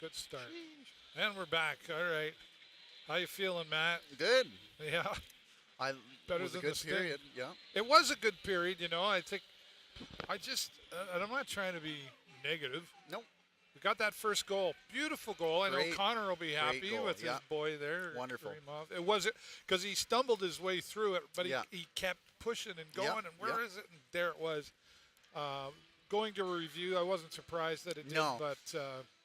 good start. And we're back. All right. How you feeling, Matt? Good. Yeah. I Better was a than good the Sting. period. Yeah. It was a good period, I think and I'm not trying to be negative. Nope. We got that first goal. Beautiful goal. I know Great- Connor will be happy goal, with his yeah. boy there. Wonderful. Karimov. It wasn't because he stumbled his way through it, but Yeah. he kept pushing and going, Yeah, and where is it? And there it was. Going to a review, I wasn't surprised that it did, No. but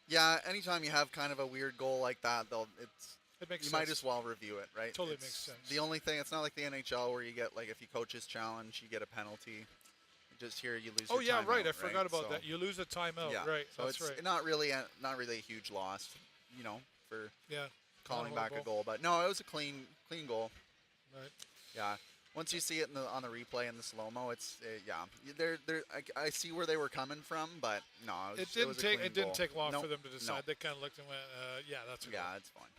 Yeah. Anytime you have kind of a weird goal like that, it makes you sense. might as well review it, right? Totally It's makes sense. The only thing, it's not like the NHL where you get like if you coaches challenge, you get a penalty. Just here you lose. Oh your yeah, right. timeout, I forgot about So, that. You lose a timeout, Yeah. right? So That's it's right. not really a huge loss, for Yeah. calling Not back a horrible. goal. But no, it was a clean goal. Right. Yeah. Once you see it on the replay in the slow mo, it's yeah. I see where they were coming from, but no, It didn't was a take. clean It didn't goal. take long Nope, for them to decide. no. They kind of looked and went, "Yeah, that's a goal." Yeah, it's fine.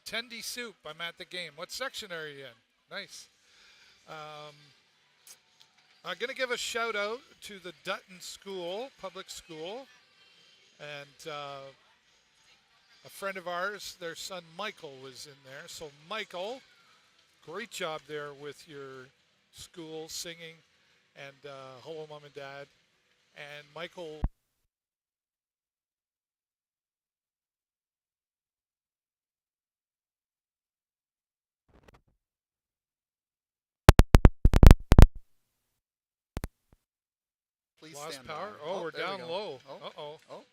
Tendy Soup. I'm at the game. What section are you in? Nice. I'm going to give a shout out to the Dutton School, public school, and a friend of ours, their son Michael was in there. So Michael, great job there with your school singing, and hello, mom and dad. And Michael. Please Lost stand power. by. Oh, we're there we down go. low. Oh. Uh-oh. Oh.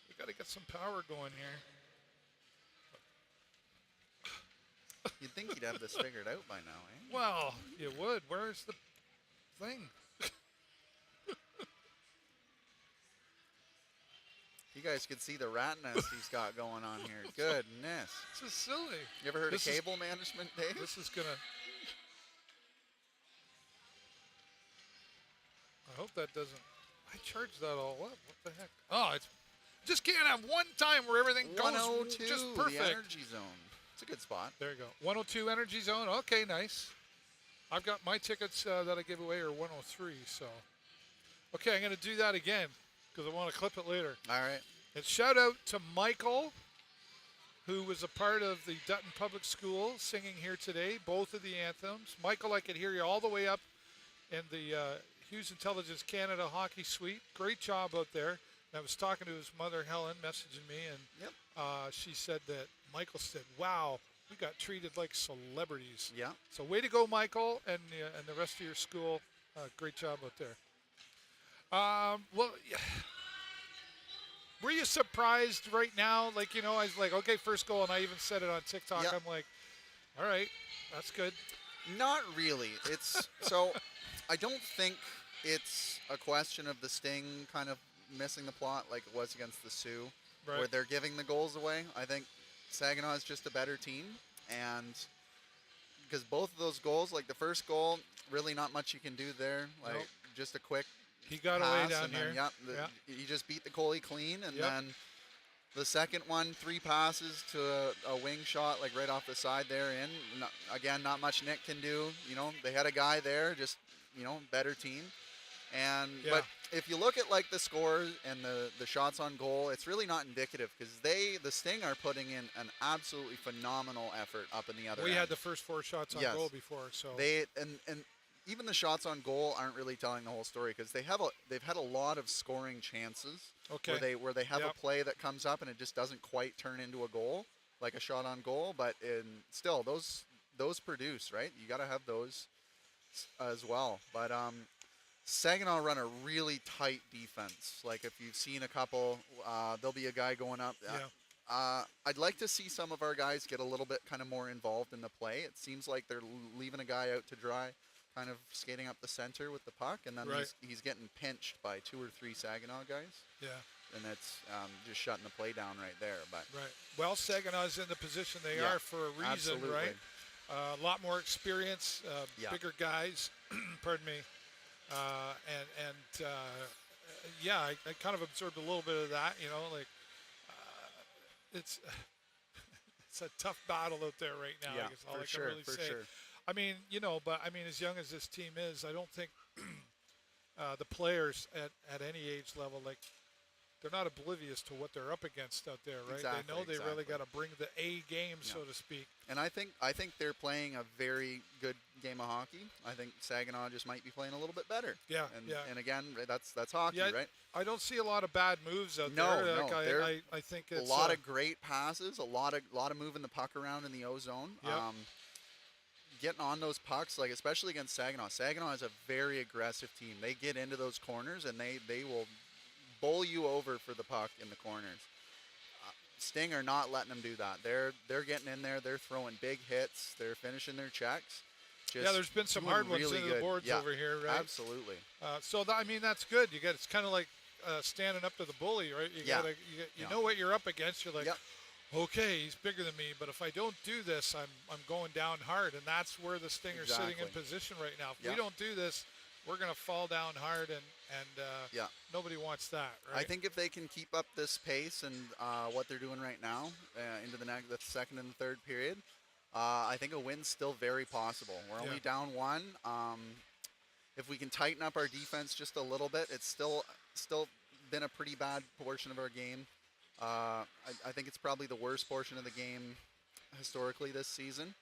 We got to get some power going here. You'd think you'd have this figured out by now, eh? Well, you would. Where's the thing? You guys could see the rat nest he's got going on here. Goodness. This is silly. You ever heard This of is- cable management, Dave? This is going to... I hope that doesn't... I charged that all up. What the heck? Oh, it's... Just can't have one time where everything goes 102, just the perfect. energy zone. It's a good spot. There you go. 102 Energy Zone. Okay, nice. I've got my tickets that I gave away are 103, so... Okay, I'm going to do that again because I want to clip it later. All right. And shout out to Michael, who was a part of the Dutton Public School singing here today, both of the anthems. Michael, I could hear you all the way up in the Hughes Intelligence Canada Hockey Suite. Great job out there. And I was talking to his mother, Helen, messaging me, and Yep. she said that Michael said, wow, we got treated like celebrities. Yeah. So way to go, Michael, and the rest of your school. Great job out there. Well, were you surprised right now? Like, I was like, okay, first goal, and I even said it on TikTok. Yeah. I'm like, all right, that's good. Not really. It's so I don't think it's a question of the Sting kind of missing the plot like it was against the Sioux, Right. where they're giving the goals away. I think Saginaw is just a better team, and because both of those goals, like the first goal, really not much you can do there. Like Nope. just a quick He got pass, away down and here. then he just beat the goalie clean, and Yep. then the second one, 3 passes to a wing shot, like right off the side there. Again, not much Nick can do. They had a guy there, just better team. And Yeah. but if you look at like the scores and the shots on goal, it's really not indicative because the Sting are putting in an absolutely phenomenal effort up in the other We end. had the first 4 shots on Yes. goal before, so They and even the shots on goal aren't really telling the whole story because they've had a lot of scoring chances okay. where they have Yep. a play that comes up and it just doesn't quite turn into a goal, like a shot on goal. But still those produce, right? You got to have those as well. But Saginaw run a really tight defense. Like if you've seen a couple, there'll be a guy going up. Yeah. I'd like to see some of our guys get a little bit kind of more involved in the play. It seems like they're leaving a guy out to dry, kind of skating up the center with the puck, and then Right. he's getting pinched by 2 or 3 Saginaw guys, Yeah, and that's just shutting the play down right there. But right. Well, Saginaw's in the position they Yeah, are for a reason, absolutely. right? A lot more experience, Yeah. bigger guys. Pardon me. Yeah, I kind of absorbed a little bit of that. Like it's it's a tough battle out there right now. yeah, I guess all I for can sure, really for say. sure. I mean, as young as this team is, I don't think the players at any age level, like they're not oblivious to what they're up against out there, right? Exactly, They know they really exactly. got to bring the A game, so to speak. And I think they're playing a very good game of hockey. I think Saginaw just might be playing a little bit better. Yeah, And yeah. and again, that's hockey, Yeah, right? I don't see a lot of bad moves out No, there. no, Like, they're I think it's a lot of great passes, a lot of moving the puck around in the O zone. Yep. Getting on those pucks, like especially against Saginaw. Saginaw is a very aggressive team. They get into those corners and they will bowl you over for the puck in the corners. Sting are not letting them do that. They're getting in there. They're throwing big hits. They're finishing their checks. Yeah, there's been some doing hard ones really into the good. boards Yeah, over here, right? absolutely. So I mean, that's good. It's kind of like standing up to the bully, right? You know what you're up against. You're like, Yep. okay, he's bigger than me, but if I don't do this, I'm going down hard, and that's where the Sting are sitting in Exactly. position right now. If Yep. we don't do this, we're going to fall down hard, and Yeah. nobody wants that, right? I think if they can keep up this pace and what they're doing right now into the second and the third period, I think a win's still very possible. We're only down one. If we can tighten up our defense just a little bit, it's still been a pretty bad portion of our game. I think it's probably the worst portion of the game historically this season.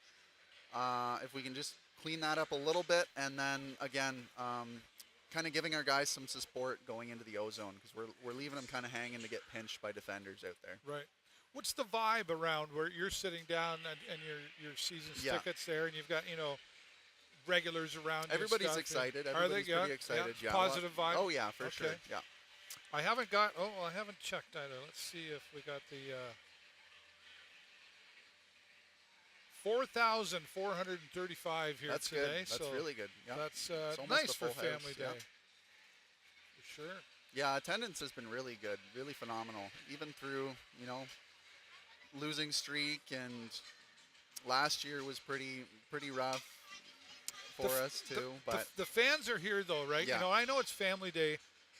If we can just clean that up a little bit, and then again, kind of giving our guys some support going into the O zone, because we're leaving them kind of hanging to get pinched by defenders out there. Right. What's the vibe around where you're sitting down and your season's tickets there, and you've got regulars around you? Everybody's excited. Are they? Everybody's pretty excited. Yeah. Positive vibe. Oh yeah, for sure. Yeah. I haven't checked either. Let's see if we got the 4,435 here That's today. good. That's so really good. Yeah. that's It's almost nice a for full house, family yeah. day. For sure. Yeah, attendance has been really good, really phenomenal. Even through, losing streak, and last year was pretty rough for us too. But the fans are here though, right? Yeah. I know it's family day,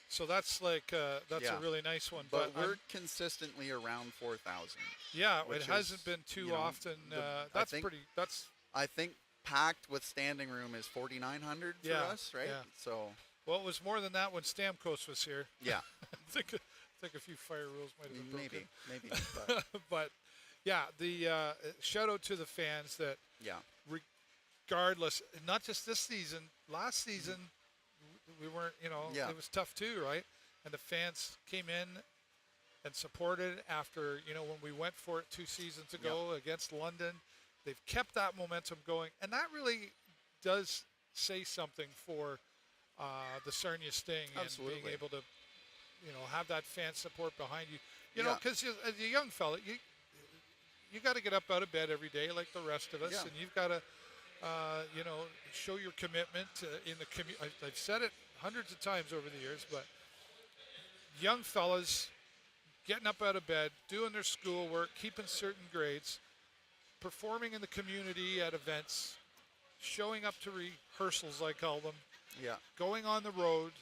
so that's like that's Yeah. a really nice one. but I'm- we're consistently around 4,000. yeah, which it hasn't is, been too you know, often. I That's think- pretty. That's I think packed with standing room is 4,900 for Yeah, us, right? yeah. So well, it was more than that when Stamkos was here. yeah, I think a few fire rules might have been broken. maybe. But But yeah, the shout out to the fans that yeah, regardless, not just this season, last season we weren't, Yeah. it was tough too, right? And the fans came in and supported after, when we went for it 2 seasons ago against London. They've kept that momentum going, and that really does say something for the Sarnia Sting and Absolutely. being able to, have that fan support behind you. Yeah. Because as a young fella, you got to get up out of bed every day like the rest of us, Yeah. and you've got to, show your commitment in the community. I've said it hundreds of times over the years, but young fellas getting up out of bed, doing their schoolwork, keeping certain grades, performing in the community at events, showing up to rehearsals, I call them, yeah, going on the road,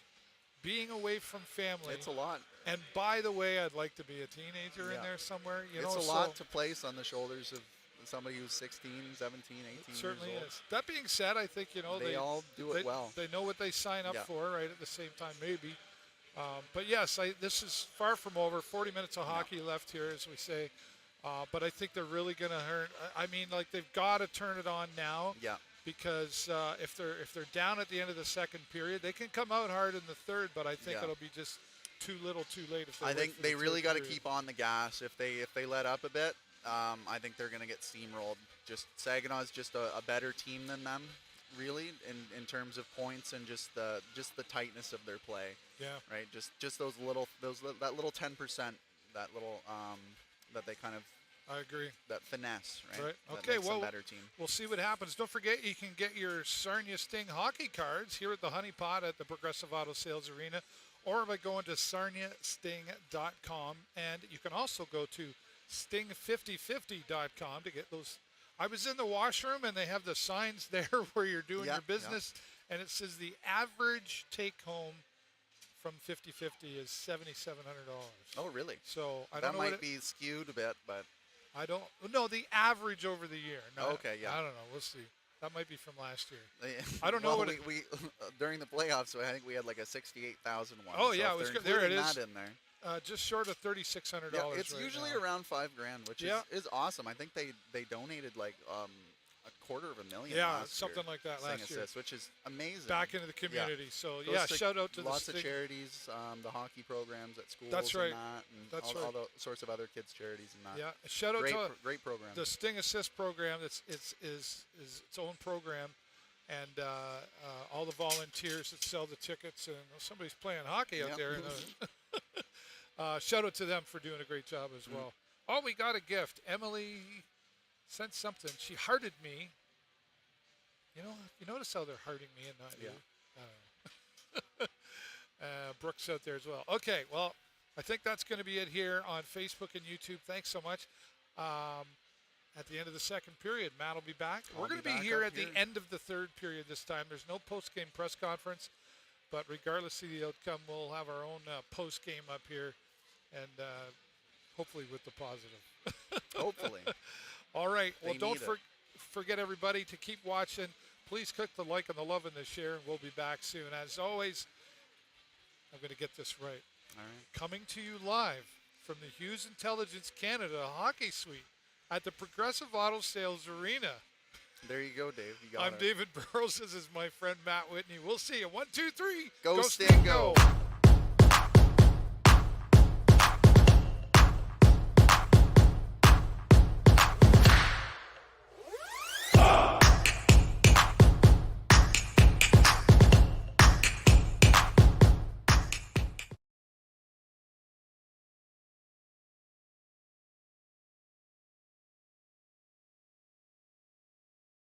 being away from family. it's a lot. And by the way, I'd like to be a teenager in Yeah. there somewhere. It's a lot to place on the shoulders of somebody who's 16, 17, 18 It certainly years old. is. That being said, I think They all do it well. They know what they sign up Yeah. for, right? At the same time, maybe. But yes, this is far from over. 40 minutes of hockey left here, as we say. But I think they're really going to hurt. I mean, like they've got to turn it on now. Yeah. Because if they're down at the end of the second period, they can come out hard in the third. But I think Yeah. it'll be just too little, too late. If they I wait think for they the really third got to period. keep on the gas. If they let up a bit, I think they're going to get steamrolled. Just Saginaw is just a better team than them, really, in terms of points and just the tightness of their play. Yeah. Right. Just that little 10%, that little that they kind of I agree. that finesse, right? Right. That Okay, makes them well, a better team. We'll see what happens. Don't forget, you can get your Sarnia Sting hockey cards here at the Honey Pot at the Progressive Auto Sales Arena, or by going to sarniasting.com. And you can also go to sting5050.com to get those. I was in the washroom, and they have the signs there where you're doing Yeah, your business, and it says the average take-home from 50/50 is $7,700. Oh, really? So I That don't know what might be skewed a bit, but I don't know the average over the year. No, Okay, yeah. I don't know. We'll see. That might be from last year. Yeah. I don't know Well, what it- we during the playoffs. So I think we had like a 68,000 one. Oh, so yeah, if it was they're good. There it including is. that in there. Just short of $3,600. Yeah, it's right usually now. around $5,000, which Yeah. is awesome. I think they donated like $250,000. Yeah, last something year, like that Sing last year. Assist, which is amazing. Back into the community. So, Goes yeah, to shout out to lots the of Sting. charities, the hockey programs at schools. That's right. And that, and That's all right. the sorts of other kids' charities and that. Yeah, shout out Great, to great program. the Sting Assist program. It's its own program, and all the volunteers that sell the tickets. And somebody's playing hockey out Yep. there. And, shout out to them for doing a great job as well. Oh, we got a gift. Emily sent something. She hearted me. You notice how they're hearting me and not you. Brooke's out there as well. Okay, well, I think that's going to be it here on Facebook and YouTube. Thanks so much. At the end of the second period, Matt will be back. I'll We're going to be be back here up at here. the end of the third period this time. There's no post-game press conference, but regardless of the outcome, we'll have our own post-game up here, and hopefully with the positive. Hopefully. All right. Well, They don't need it. forget, everybody, to keep watching. Please click the like and the love and the share, and we'll be back soon. As always, I'm going to get this right. All right. Coming to you live from the Hughes Intelligence Canada Hockey Suite at the Progressive Auto Sales Arena. There you go, Dave. You got I'm it. David Burrows. This is my friend Matt Whitney. We'll see you. 1, 2, 3. Go Sting, go.